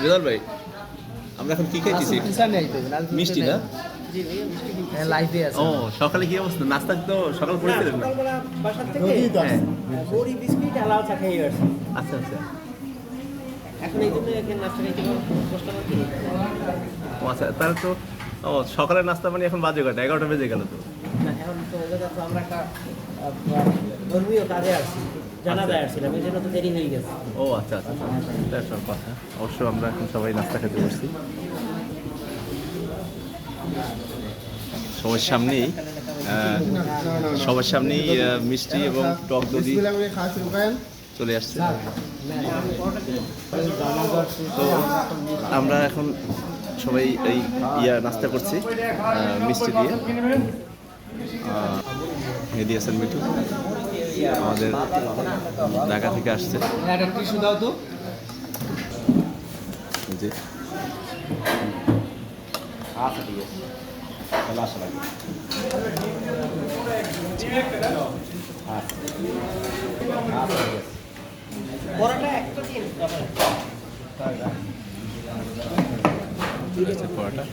রেজাল ভাই, আমরা এখন কি খাইতেছি? মিষ্টি না? লাইফে আছে। ও, সকালে কি অবস্থা? নাস্তা তো সকাল করেছিলেন না? সকালবেলা বাসার থেকে বড়ি বিস্কিট আর লাল চা খেয়ে আসছি। আচ্ছা আচ্ছা। এখন এই জন্য এখানে নাস্তা খাইতে বসলাম আর কি। ও আচ্ছা, তাহলে তো সকালের নাস্তা মানে এখন বাজে কটা? 11টা বেজে গেল তো। না, এখন তো আমরা একটা ধর্মীয় কাজে আসছি, জানাজায় আসছিলাম, এই জন্য তো দেরি হয়ে গেছে। ও আচ্ছা আচ্ছা, এটা সব কথা। অবশ্য আমরা এখন সবাই নাস্তা খেতে বসছি। সবার সামনেই মিষ্টি এবং টক দই চলে আসছে। তো আমরা এখন সবাই এই নাস্তা করছি মিষ্টি দিয়ে। মেহেদি হাসান মিঠু আমাদের ঢাকা থেকে আসছে। টিস্যু দাও তো। জি, আচ্ছা ঠিক আছে, তাহলে আসা লাগবে। পরোটা একটা দিন পরোটা।